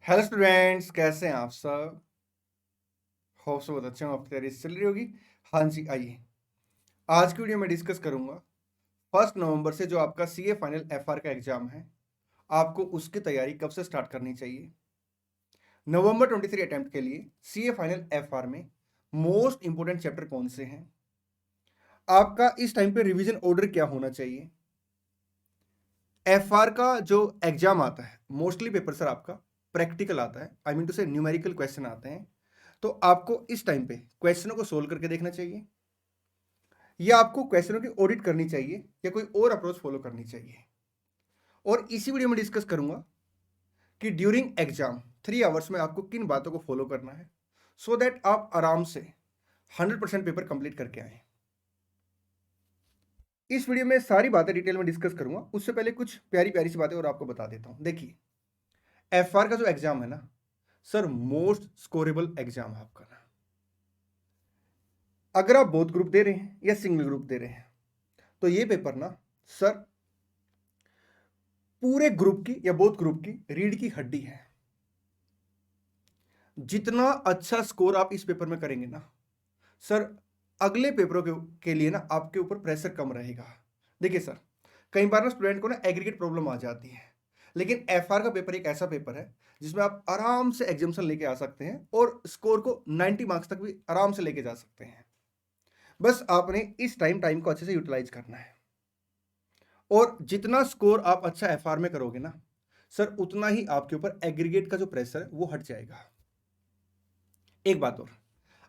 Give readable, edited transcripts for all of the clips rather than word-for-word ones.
Hello students, कैसे हैं आप सब? होप सब बहुत अच्छे हो, आपकी तैयारी चल रही होगी। हाँ जी, आइए आज की वीडियो में डिस्कस करूंगा 1 नवंबर से जो आपका सीए फाइनल एफआर का एग्जाम है, आपको उसकी तैयारी कब से स्टार्ट करनी चाहिए। नवंबर 23 अटेम्प्ट के लिए सीए फाइनल एफआर में मोस्ट इंपोर्टेंट चैप्टर कौन से हैं, आपका इस टाइम पे रिवीजन ऑर्डर क्या होना चाहिए। एफआर का जो एग्जाम आता है मोस्टली पेपर सर आपका प्रैक्टिकल आता है, आई मीन टू से न्यूमेरिकल क्वेश्चन आते हैं। तो आपको इस टाइम पे क्वेश्चनों को सोल्व करके देखना चाहिए, या आपको क्वेश्चनों की ऑडिट करनी चाहिए, या कोई और अप्रोच फॉलो करनी चाहिए। और इसी वीडियो में डिस्कस करूंगा कि ड्यूरिंग एग्जाम 3 आवर्स में आपको किन बातों को फॉलो करना है, सो दैट आप आराम से 100% पेपर कंप्लीट करके आए। इस वीडियो में सारी बातें डिटेल में डिस्कस करूंगा, उससे पहले कुछ प्यारी प्यारी सी बातें और आपको बता देता हूं। देखिए, एफआर का जो एग्जाम है ना सर, मोस्ट स्कोरेबल एग्जाम है आपका ना। अगर आप बोथ ग्रुप दे रहे हैं या सिंगल ग्रुप दे रहे हैं, तो ये पेपर ना सर पूरे ग्रुप की या बोथ ग्रुप की रीढ़ की हड्डी है। जितना अच्छा स्कोर आप इस पेपर में करेंगे ना सर, अगले पेपरों के लिए ना आपके ऊपर प्रेशर कम रहेगा। देखिए सर, कई बार ना स्टूडेंट को ना एग्रीगेट प्रॉब्लम आ जाती है, लेकिन एफआर का पेपर एक ऐसा पेपर है जिसमें आप आराम से एग्जाम्शन लेके आ सकते हैं और स्कोर को 90 मार्क्स तक भी आराम से लेके जा सकते हैं। बस आपने इस टाइम को अच्छे से यूटिलाइज करना है, और जितना स्कोर आप अच्छा एफआर में करोगे ना सर, उतना ही आपके ऊपर एग्रीगेट का जो प्रेशर है वो हट जाएगा। एक बात और,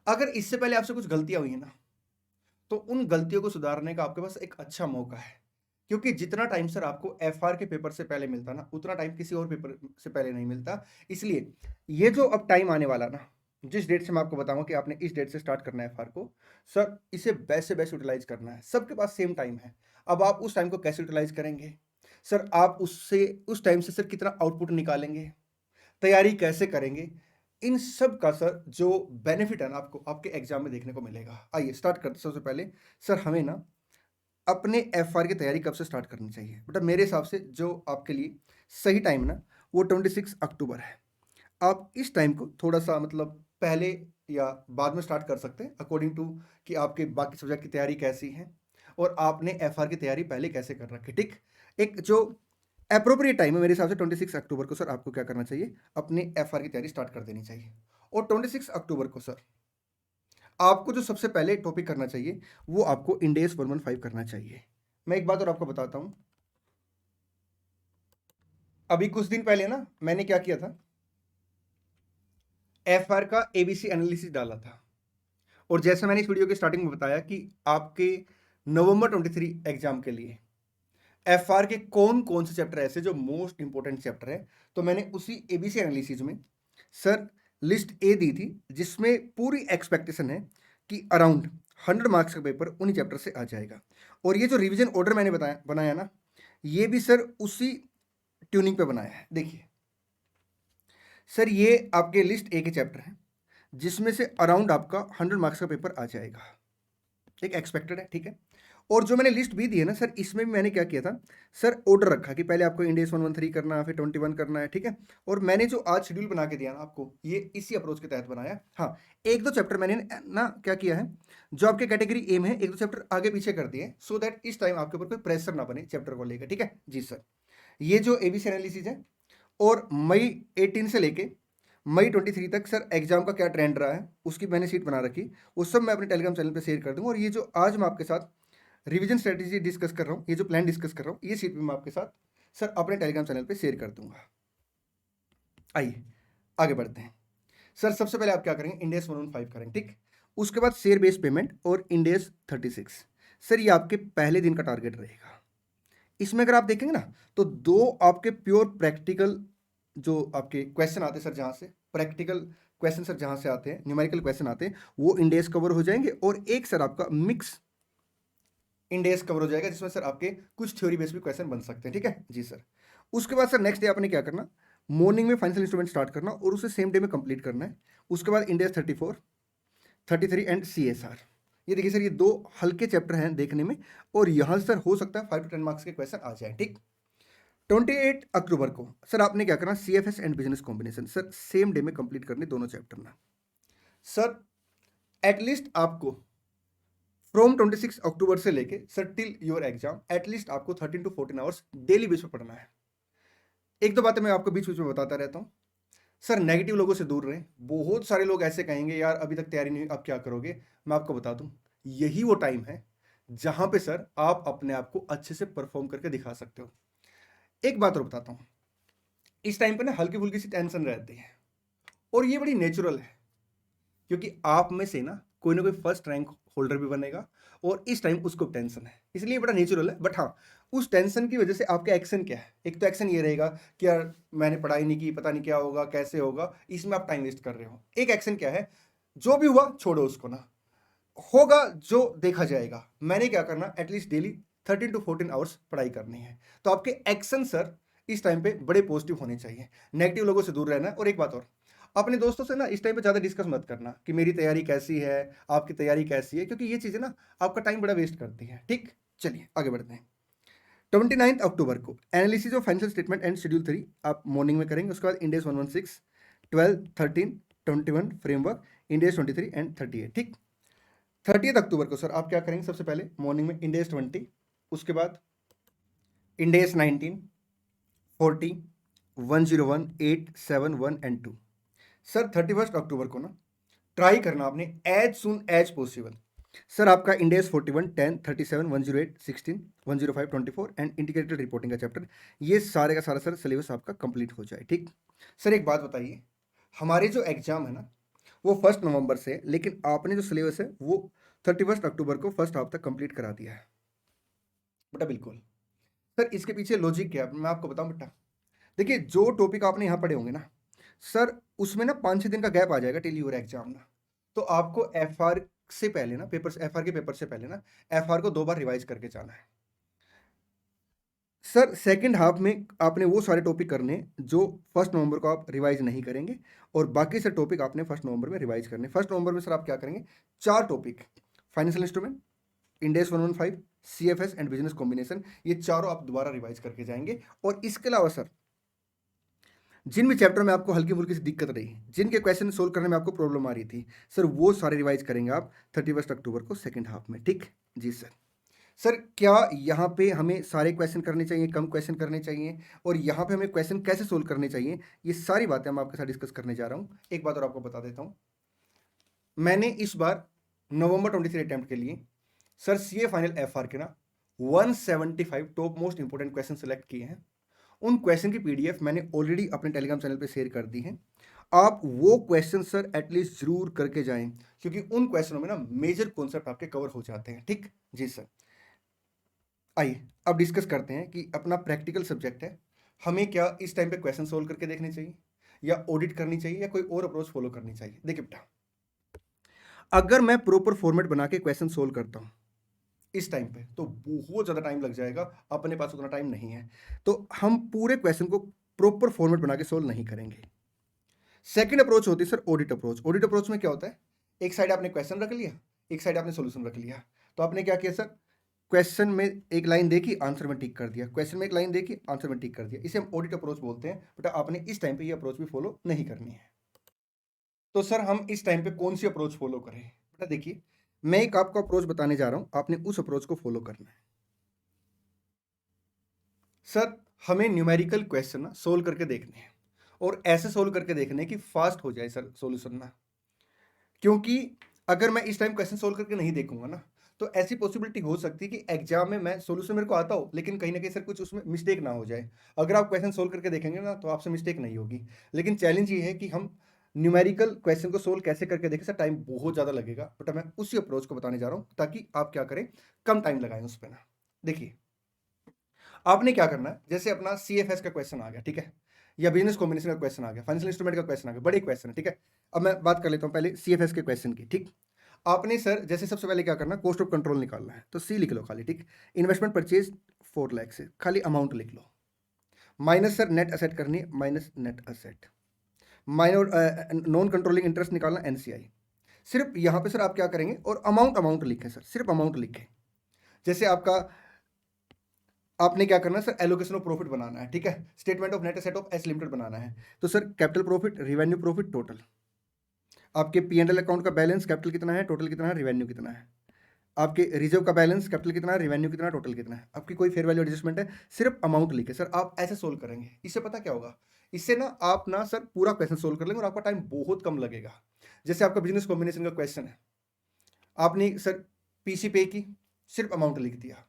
अगर इससे पहले आपसे कुछ गलतियां हुई है ना, तो उन गलतियों को सुधारने का आपके पास एक अच्छा मौका है। क्योंकि जितना टाइम सर आपको एफआर के पेपर से पहले मिलता ना, उतना टाइम किसी और पेपर से पहले नहीं मिलता। इसलिए ये जो अब टाइम आने वाला ना, जिस डेट से मैं आपको बताऊंगा कि आपने इस डेट से स्टार्ट करना है एफआर को, सर इसे बेस्ट से बेस्ट यूटिलाइज करना है। सबके पास सेम टाइम है। अब आप उस टाइम को कैसे यूटिलाइज करेंगे सर, आप उससे उस टाइम से सर कितना आउटपुट निकालेंगे, तैयारी कैसे करेंगे, इन सब का सर जो बेनिफिट है ना आपको आपके एग्जाम में देखने को मिलेगा। आइए स्टार्ट करते हैं। सबसे पहले सर हमें ना अपने एफआर की तैयारी कब से स्टार्ट करनी चाहिए। बेटा मेरे हिसाब से जो आपके लिए सही टाइम ना, वो 26 अक्टूबर है। आप इस टाइम को थोड़ा सा मतलब पहले या बाद में स्टार्ट कर सकते हैं, अकॉर्डिंग टू कि आपके बाकी सब्जेक्ट की तैयारी कैसी है और आपने एफआर की तैयारी पहले कैसे कर रखी। ठीक, एक जो अप्रोप्रिएट टाइम है मेरे हिसाब से 26 अक्टूबर को सर आपको क्या करना चाहिए, अपने एफआर की तैयारी स्टार्ट कर देनी चाहिए। और 26 अक्टूबर को सर आपको जो सबसे पहले टॉपिक करना चाहिए, वो आपको इंडेस 115 करना चाहिए। मैं एक बात और आपको बताता हूं, अभी कुछ दिन पहले ना मैंने क्या किया था, एफआर का एबीसी एनालिसिस डाला था। और जैसे मैंने इस वीडियो के स्टार्टिंग में बताया कि आपके नवंबर 23 एग्जाम के लिए एफआर के कौन कौन से चैप्टर ऐसे जो मोस्ट इंपोर्टेंट चैप्टर है, तो मैंने उसी एबीसी एनालिसिस में सर लिस्ट ए दी थी, जिसमें पूरी एक्सपेक्टेशन है कि अराउंड 100 मार्क्स का पेपर उन्हीं चैप्टर से आ जाएगा। और ये जो रिवीजन ऑर्डर मैंने बनाया ना, ये भी सर उसी ट्यूनिंग पे बनाया है। देखिए सर, ये आपके लिस्ट ए के चैप्टर हैं, जिसमें से अराउंड आपका 100 मार्क्स का पेपर आ जाएगा, एक एक्सपेक्टेड है। ठीक है, और जो मैंने लिस्ट भी दी है ना सर, इसमें भी मैंने क्या किया था सर, ऑर्डर रखा कि पहले आपको इंडेक्स 113 करना है, फिर 21 करना है। ठीक है, और मैंने जो आज शेड्यूल बना के दिया ना आपको, ये इसी अप्रोच के तहत बनाया। हाँ, एक दो चैप्टर मैंने ना क्या किया है, जो आपके कैटेगरी एम है, एक दो चैप्टर आगे पीछे कर दिए, सो दैट इस टाइम आपके ऊपर कोई प्रेशर ना बने चैप्टर को लेकर। ठीक है जी सर, ये जो एबीसी एनालिसिस है, और मई 18 से लेके मई 23 तक सर एग्जाम का क्या ट्रेंड रहा है, उसकी मैंने शीट बना रखी। वो सब मैं अपने टेलीग्राम चैनल पे शेयर कर दूंगा। और ये जो आज मैं आपके साथ रिवीजन स्ट्रेटेजी डिस्कस कर रहा हूँ, ये जो प्लान डिस्कस कर रहा हूँ, ये शीट भी मैं आपके साथ सर अपने टेलीग्राम चैनल पे शेयर कर दूंगा। आइए आगे बढ़ते हैं। सर सबसे पहले आप क्या करेंगे, इंडेस 115 करेंगे। ठीक, उसके बाद शेयर बेस्ड पेमेंट और इंडेस 36। सर ये आपके पहले दिन का टारगेट रहेगा। इसमें अगर आप देखेंगे ना, तो दो आपके प्योर प्रैक्टिकल जो आपके क्वेश्चन आते हैं सर, जहाँ से प्रैक्टिकल क्वेश्चन सर जहाँ से आते हैं, न्यूमेरिकल क्वेश्चन आते हैं, वो इंडेक्स कवर हो जाएंगे। और एक सर आपका मिक्स इंडेक्स कवर हो जाएगा, जिसमें सर आपके कुछ थ्योरी बेस्ड भी क्वेश्चन बन सकते हैं। ठीक है जी सर, उसके बाद सर नेक्स्ट डे आपने क्या करना, मॉर्निंग में फाइनेंशियल इंस्ट्रूमेंट स्टार्ट करना और उसे सेम डे में कंप्लीट करना है। उसके बाद इंडेक्स 34, 33 एंड CSR। ये देखिए सर, ये दो हल्के चैप्टर हैं देखने में, और यहाँ से सर हो सकता है 5 to 10 मार्क्स के क्वेश्चन आ जाए। ठीक, 28 अक्टूबर को सर आपने क्या करना, CFS and business combination sir same day में कंप्लीट करने दोनों चैप्टर ना सर। एटलीस्ट आपको फ्रॉम 26 अक्टूबर से लेके sir till your exam at least आपको 13 to 14 आवर्स डेली बेस पर पढ़ना है। एक दो बातें मैं आपको बीच बीच में बताता रहता हूँ सर। नेगेटिव लोगों से दूर रहें। बहुत सारे लोग ऐसे कहेंगे यार अभी तक तैयारी नहीं, अब क्या करोगे। मैं आपको बता दूं, यही वो टाइम है जहां पे सर आप अपने आप को अच्छे से परफॉर्म करके दिखा सकते हो। एक बात और बताता हूं, इस टाइम पे ना हल्की फुल्की सी टेंशन रहती है और ये बड़ी नेचुरल है, क्योंकि आप में से ना कोई फर्स्ट रैंक होल्डर भी बनेगा और इस टाइम उसको टेंशन है, इसलिए बड़ा नेचुरल है। बट हाँ, उस टेंशन की वजह से आपका एक्शन क्या है। एक तो एक्शन ये रहेगा कि यार मैंने पढ़ाई नहीं की, पता नहीं क्या होगा कैसे होगा, इसमें आप टाइम वेस्ट कर रहे हो। एक एक्शन क्या है, जो भी हुआ छोड़ो उसको ना, होगा जो देखा जाएगा। मैंने क्या करना, एटलीस्ट डेली 13 to 14 आवर्स पढ़ाई करनी है। तो आपके एक्शन सर इस टाइम पे बड़े पॉजिटिव होने चाहिए, नेगेटिव लोगों से दूर रहना है। और एक बात और, अपने दोस्तों से ना इस टाइम पे ज़्यादा डिस्कस मत करना कि मेरी तैयारी कैसी है, आपकी तैयारी कैसी है, क्योंकि ये चीज़ें ना आपका टाइम बड़ा वेस्ट करती हैं। ठीक, चलिए आगे बढ़ते हैं। 29 अक्टूबर को analysis of financial statement and schedule 3 आप मॉर्निंग में करेंगे। उसके बाद इंडेस 116, 12, 13, 21 फ्रेमवर्क, इंडेस 23 एंड 38। ठीक, 30 अक्टूबर को सर आप क्या करेंगे, सबसे पहले मॉर्निंग में इंडेस 20, उसके बाद इंडेस 19, 40, 101, 8, 7, 1 एंड 2। सर 31 अक्टूबर को ना ट्राई करना आपने as soon as possible sir आपका इंडेस 41, 10, 37, 108, 16, 105, 24 एंड इंटीग्रेटेड रिपोर्टिंग का चैप्टर, ये सारे का सारा सर सिलेबस आपका कंप्लीट हो जाए। ठीक सर, एक बात बताइए, हमारे जो एग्जाम है ना वो 1 नवंबर से है, लेकिन आपने जो सिलेबस है वो 31 अक्टूबर को फर्स्ट हाफ तक कंप्लीट करा दिया है बेटा। बिल्कुल सर, इसके पीछे लॉजिक क्या है मैं आपको बताऊं बेटा। देखिए, जो टॉपिक आपने यहाँ पढ़े होंगे ना सर, उसमें ना 5-6 दिन का गैप आ जाएगा टिल योर एग्जाम ना। तो आपको एफआर से पहले ना एफआर के पेपर से पहले ना एफआर को 2 बार रिवाइज करके जाना है सर। सेकंड हाफ में आपने वो सारे टॉपिक करने जो 1 नवंबर को आप रिवाइज नहीं करेंगे, और बाकी से टॉपिक आपने 1 नवंबर में रिवाइज करने। 1 नवंबर में सर आप क्या करेंगे, 4 topic, financial instrument, Ind AS 115, CFS and business combination, ये चारों आप दोबारा रिवाइज करके जाएंगे। और इसके अलावा सर जिन भी चैप्टर में आपको हल्की फुल्की सी दिक्कत रही, जिनके क्वेश्चन सोल्व करने में आपको प्रॉब्लम आ रही थी सर, वो सारे रिवाइज करेंगे आप 31 अक्टूबर को सेकंड हाफ में। ठीक जी सर। सर क्या यहाँ पे हमें सारे क्वेश्चन करने चाहिए, कम क्वेश्चन करने चाहिए, और यहाँ पे हमें क्वेश्चन कैसे सोल्व करने चाहिए, ये सारी बातें मैं आपके साथ डिस्कस करने जा रहा हूँ। एक बात और आपको बता देता हूँ, मैंने इस बार नवंबर 23 अटेम्प्ट के लिए सर CA फाइनल FR के ना 175 top most important question select किए हैं। उन क्वेश्चन की PDF मैंने ऑलरेडी अपने टेलीग्राम चैनल पे शेयर कर दी है। आप वो क्वेश्चन सर एटलीस्ट जरूर करके जाएं, क्योंकि उन क्वेश्चनों में ना मेजर कॉन्सेप्ट आपके कवर हो जाते हैं। ठीक जी सर। आइए अब डिस्कस करते हैं कि अपना प्रैक्टिकल सब्जेक्ट है, हमें क्या इस टाइम पे क्वेश्चन सोल्व करके देखने चाहिए, या ऑडिट करनी चाहिए, या कोई और अप्रोच फॉलो करनी चाहिए। देखिए बेटा, अगर मैं प्रॉपर फॉर्मेट बना के क्वेश्चन सोल्व करता हूं इस टाइम पे तो बहुत ज़्यादा टाइम लग जाएगा, अपने पास उतना टाइम नहीं है, तो हम पूरे क्वेश्चन को प्रॉपर फॉर्मेट बना के सोल्व नहीं करेंगे। सेकंड अप्रोच होती है sir audit approach. Audit approach में क्या होता है, एक साइड आपने क्वेश्चन रख लिया, एक साइड आपने सोल्यूशन रख लिया। तो आपने क्या किया सर, क्वेश्चन में एक लाइन देखी, आंसर में टिक कर दिया, क्वेश्चन में एक लाइन देखी, आंसर में टिक कर दिया। इसे हम ऑडिट अप्रोच बोलते हैं। बेटा आपने इस टाइम पे ये अप्रोच भी फॉलो नहीं करनी है। तो सर हम इस टाइम पे कौन सी अप्रोच फॉलो करें। बेटा देखिए, मैं एक आपको अप्रोच बताने जा रहा हूं, आपने उस अप्रोच को फॉलो करना है। सर हमें न्यूमेरिकल क्वेश्चन ना सोल्व करके देखने हैं, और ऐसे सोल्व करके देखने कि फास्ट हो जाए सर सोल्यूशन ना। क्योंकि अगर मैं इस टाइम क्वेश्चन सोल्व करके नहीं देखूंगा ना, तो ऐसी पॉसिबिलिटी हो सकती है कि एग्जाम में मैं सोल्यूशन मेरे को आता हो, लेकिन कहीं ना कहीं सर कुछ उसमें मिस्टेक ना हो जाए। अगर आप क्वेश्चन सोल्व करके देखेंगे ना तो आपसे मिस्टेक नहीं होगी। लेकिन चैलेंज ये है कि हम न्यूमेरिकल क्वेश्चन को सोल्व कैसे करके देखें सर, टाइम बहुत ज़्यादा लगेगा। बट मैं उसी अप्रोच को बताने जा रहा हूँ ताकि आप क्या करें, कम टाइम लगाएं उस पर ना। देखिए आपने क्या करना है, जैसे अपना CFS का क्वेश्चन आ गया, ठीक है, या बिजनेस कॉम्बिनेशन का क्वेश्चन आ गया, फाइनेंशियल इंस्ट्रूमेंट का क्वेश्चन आ गया, बड़े क्वेश्चन है, ठीक है। अब मैं बात कर लेता हूँ पहले CFS के क्वेश्चन की। ठीक, आपने सर जैसे सबसे पहले क्या करना, कॉस्ट ऑफ कंट्रोल निकालना है, तो C लिख लो खाली। ठीक, इन्वेस्टमेंट परचेज 4 लाख से खाली अमाउंट लिख लो, माइनस सर नेट असेट करनी है, minus net asset, minor non controlling interest निकालना NCI। सिर्फ यहाँ पे सर आप क्या करेंगे, और अमाउंट लिखें सर, सिर्फ अमाउंट लिखें। जैसे आपका आपने क्या करना है सर, एलोकेशन ऑफ प्रॉफिट बनाना है, ठीक है, statement of net asset of S limited बनाना है। तो sir capital profit, revenue profit, total, आपके P&L अकाउंट का बैलेंस, कैपिटल कितना है, टोटल कितना है, रिवेन्यू कितना है, आपके रिजर्व का बैलेंस, कैपिटल कितना है, रिवेन्यू कितना है, टोटल कितना है, आपकी कोई फेयर वैल्यू एडजस्टमेंट है, सिर्फ अमाउंट लिखे सर। आप ऐसे सोल्व करेंगे, इससे पता क्या होगा, इससे ना आप ना सर पूरा क्वेश्चन सोल्व कर लेंगे और आपका टाइम बहुत कम लगेगा। जैसे आपका बिजनेस कॉम्बिनेशन का क्वेश्चन है, आपने सर पीसी पे की, सिर्फ अमाउंट लिख दिया,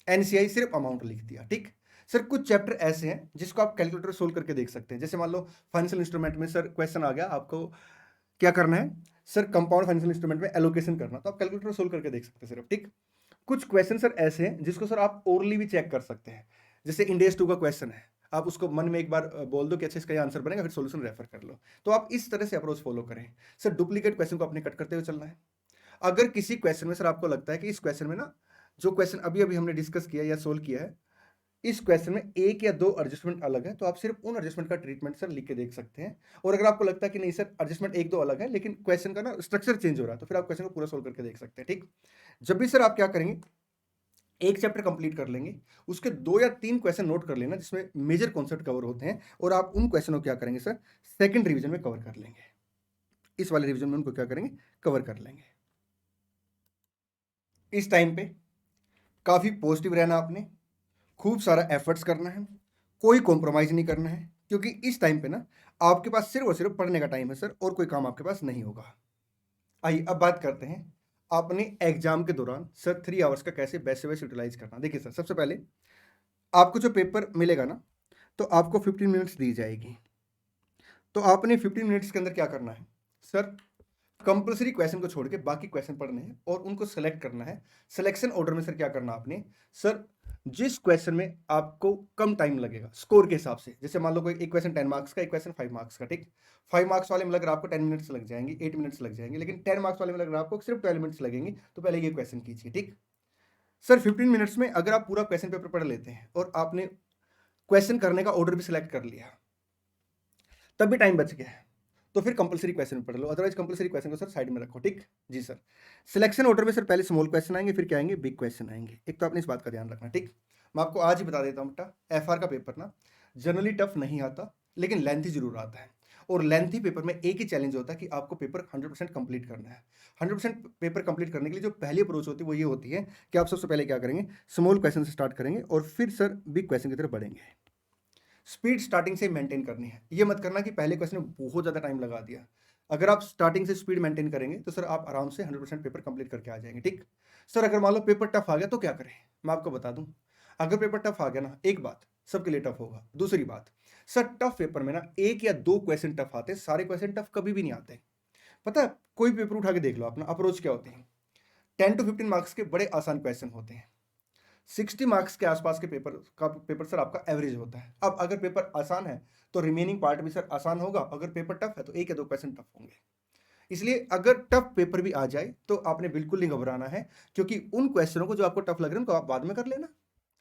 एनसीआई सिर्फ अमाउंट लिख दिया, ठीक। सर कुछ चैप्टर ऐसे हैं जिसको आप कैलकुलेटर सोल्व करके देख सकते हैं। जैसे मान लो फाइनेंशियल इंस्ट्रूमेंट में सर क्वेश्चन आ गया, आपको क्या करना है सर, कंपाउंड फाइनेंशियल इंस्ट्रूमेंट में एलोकेशन करना, तो आप कैलकुलेटर सोल्व करके देख सकते हैं सिर्फ, ठीक। कुछ क्वेश्चन सर ऐसे हैं जिसको सर आप ओरली भी चेक कर सकते हैं। जैसे इंडेस 2 का क्वेश्चन है, आप उसको मन में एक बार बोल दो कि अच्छा इसका ये आंसर बनेगा, फिर सॉल्यूशन रेफर कर लो। तो आप इस तरह से अप्रोच फॉलो करें। सर डुप्लीकेट क्वेश्चन को आपने कट करते हुए चलना है। अगर किसी क्वेश्चन में सर आपको लगता है कि इस क्वेश्चन में ना, जो क्वेश्चन अभी अभी हमने डिस्कस किया या सोल्व किया है, इस क्वेश्चन में एक या दो एडजस्टमेंट अलग है, तो आप सिर्फ उन एडजस्टमेंट का ट्रीटमेंट सर लिख के देख सकते हैं। और अगर आपको लगता है कि नहीं सर एडजस्टमेंट एक दो अलग है, लेकिन क्वेश्चन का ना स्ट्रक्चर चेंज हो रहा है, तो फिर आप क्वेश्चन को पूरा सोल्व करके देख सकते हैं, ठीक। जब भी सर आप क्या करेंगे, एक चैप्टर कंप्लीट कर लेंगे, उसके 2 या 3 क्वेश्चन नोट कर लेना जिसमें मेजर कॉन्सेप्ट कवर होते हैं, और आप उन क्वेश्चनों को क्या करेंगे सर, सेकंड रिवीजन में कवर कर लेंगे। इस वाले रिवीजन में उनको क्या करेंगे, कवर कर लेंगे। इस टाइम पे काफी पॉजिटिव रहना, आपने खूब सारा एफर्ट्स करना है, कोई कॉम्प्रोमाइज नहीं करना है, क्योंकि इस टाइम पे ना आपके पास सिर्फ और सिर्फ पढ़ने का टाइम है सर, और कोई काम आपके पास नहीं होगा। आइए अब बात करते हैं आपने एग्जाम के दौरान सर 3 आवर्स का कैसे बेस्ट से बेस्ट यूटिलाइज करना। देखिए सर, सबसे पहले आपको जो पेपर मिलेगा ना, तो आपको 15 मिनट्स दी जाएगी। तो आपने 15 मिनट्स के अंदर क्या करना है सर, कंपलसरी क्वेश्चन को छोड़ के बाकी क्वेश्चन पढ़ने हैं और उनको सेलेक्ट करना है। सिलेक्शन ऑर्डर में सर क्या करना आपने सर, जिस क्वेश्चन में आपको कम टाइम लगेगा स्कोर के हिसाब से, जैसे मान लो कोई एक क्वेश्चन 10 मार्क्स का, एक क्वेश्चन 5 मार्क्स का, ठीक। 5 मार्क्स वाले में लग रहा आपको 10 मिनट्स लग जाएंगे, 8 मिनट्स लग जाएंगे, लेकिन 10 मार्क्स वाले में लग रहा आपको सिर्फ 12 मिनट्स लगेंगे, तो पहले ये क्वेश्चन कीजिए, ठीक। सर 15 मिनट्स में अगर आप पूरा क्वेश्चन पेपर पढ़ लेते हैं और आपने क्वेश्चन करने का ऑर्डर भी सिलेक्ट कर लिया, तब भी टाइम बच गया है, तो फिर कंपलसरी क्वेश्चन पढ़ लो, अदरवाइज कंपलसरी क्वेश्चन को सर साइड में रखो, ठीक। जी सर। सिलेक्शन ऑर्डर में सर पहले स्मॉल क्वेश्चन आएंगे, फिर क्या आएंगे, बिग क्वेश्चन आएंगे। एक तो आपने इस बात का ध्यान रखना, ठीक। मैं आपको आज ही बता देता हूँ बेटा, एफआर का पेपर ना जनरली टफ नहीं आता, लेकिन लेंथी जरूर आता है। और लेंथी पेपर में एक ही चैलेंज होता है कि आपको पेपर 100% कंप्लीट करना है। 100% पेपर कंप्लीट करने के लिए जो पहली अप्रोच होती है वो ये होती है कि आप सबसे पहले क्या करेंगे, स्मॉल क्वेश्चन से स्टार्ट करेंगे और फिर सर बिग क्वेश्चन की तरफ बढ़ेंगे। स्पीड स्टार्टिंग से मेंटेन करनी है। ये मत करना कि पहले क्वेश्चन में बहुत ज़्यादा टाइम लगा दिया। अगर आप स्टार्टिंग से स्पीड मेंटेन करेंगे तो सर आप आराम से 100% पेपर कंप्लीट करके आ जाएंगे, ठीक। सर अगर मान लो पेपर टफ आ गया तो क्या करें, मैं आपको बता दूं। अगर पेपर टफ आ गया ना, एक बात सबके लिए टफ होगा, दूसरी बात सर टफ पेपर में ना एक या दो क्वेश्चन टफ आते हैं, सारे क्वेश्चन टफ कभी भी नहीं आते। पता है, कोई पेपर उठा के देख लो अपना अप्रोच क्या होती है। 10 to 15 मार्क्स के बड़े आसान क्वेश्चन होते हैं, 60 मार्क्स के आसपास के पेपर सर आपका एवरेज होता है। अब अगर पेपर आसान है तो रिमेनिंग पार्ट भी सर आसान होगा, अगर पेपर टफ है तो एक या दो क्वेश्चन टफ होंगे। इसलिए अगर टफ पेपर भी आ जाए तो आपने बिल्कुल नहीं घबराना है, क्योंकि उन क्वेश्चनों को जो आपको टफ लग रहे हैं उनको आप बाद में कर लेना,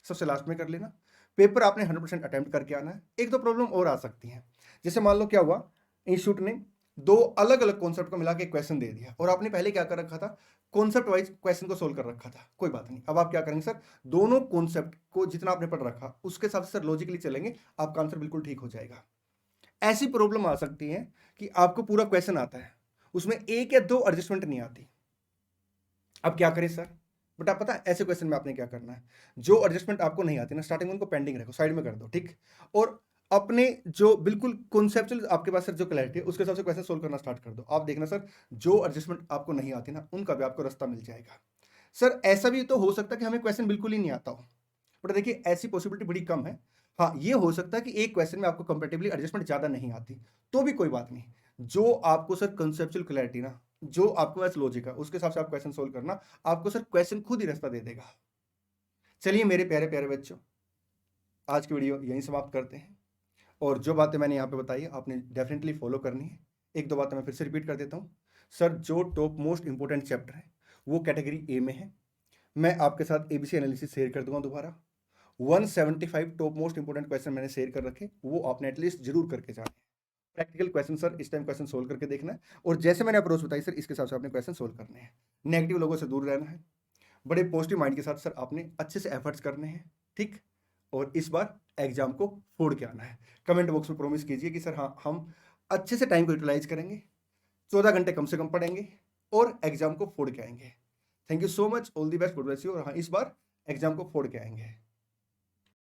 सबसे लास्ट में कर लेना। पेपर आपने 100% अटेम्प्ट करके आना है। एक दो प्रॉब्लम और आ सकती है, जैसे मान लो क्या हुआ, इंस्टीट्यूट ने दो अलग अलग कॉन्सेप्ट को मिला के क्वेश्चन दे दिया और आपने पहले क्या कर रखा था, कॉन्सेप्ट वाइज क्वेश्चन को सोल्व कर रखा था। कोई बात नहीं, अब आप क्या करेंगे सर, दोनों कॉन्सेप्ट को जितना आपने पढ़ रखा उसके हिसाब से सर लॉजिकली चलेंगे, आपका आंसर बिल्कुल ठीक हो जाएगा। ऐसी प्रॉब्लम आ सकती है कि आपको पूरा क्वेश्चन आता है, उसमें एक या दो एडजस्टमेंट नहीं आती। अब क्या करें सर, बट आप पता है ऐसे क्वेश्चन में आपने क्या करना है, जो एडजस्टमेंट आपको नहीं आती ना स्टार्टिंग में उनको पेंडिंग रखो, साइड में कर दो, ठीक। और अपने जो बिल्कुल कॉन्सेप्चुअल आपके पास सर जो क्लैरिटी है उसके हिसाब से क्वेश्चन सोल्व करना स्टार्ट कर दो। आप देखना सर, जो एडजस्टमेंट आपको नहीं आती ना उनका भी आपको रास्ता मिल जाएगा। सर ऐसा भी तो हो सकता है कि हमें क्वेश्चन बिल्कुल ही नहीं आता हो, बट देखिए ऐसी पॉसिबिलिटी बड़ी कम है। हाँ, ये हो सकता है कि एक क्वेश्चन में आपको कंपेरेटिवली एडजस्टमेंट ज़्यादा नहीं आती, तो भी कोई बात नहीं। जो आपको सर कंसेप्चुअल क्लैरिटी ना, जो आपके पास लॉजिक है उसके हिसाब से आप क्वेश्चन सोल्व करना, आपको सर क्वेश्चन खुद ही रास्ता दे देगा। चलिए मेरे प्यारे प्यारे बच्चों, आज की वीडियो यहीं समाप्त करते हैं। और जो बातें मैंने यहाँ पे बताई आपने डेफिनेटली फॉलो करनी है। एक दो बातें मैं फिर से रिपीट कर देता हूँ सर, जो टॉप मोस्ट इंपॉर्टेंट चैप्टर है वो कैटेगरी ए में है। मैं आपके साथ एबीसी एनालिसिस शेयर कर दूंगा दोबारा। 175 टॉप मोस्ट इंपॉर्टेंट क्वेश्चन मैंने शेयर कर रखे, वो आपने एटलीस्ट जरूर करके जाने। प्रैक्टिकल क्वेश्चन सर इस टाइम क्वेश्चन सोल्व करके देखना है, और जैसे मैंने अप्रोच बताई सर इसके हिसाब से आपने क्वेश्चन सोल्व करने हैं। नेगेटिव लोगों से दूर रहना है, बड़े पॉजिटिव माइंड के साथ सर आपने अच्छे से एफर्ट्स करने हैं, ठीक। और इस बार एग्जाम को फोड़ के आना है। कमेंट बॉक्स में प्रॉमिस कीजिए कि सर हाँ, हम अच्छे से टाइम को यूटिलाइज करेंगे, 14 घंटे कम से कम पढ़ेंगे और एग्जाम को फोड़ के आएंगे। Thank you so much, all the best, good bless you. और हाँ, इस बार एग्जाम को फोड़ के आएंगे।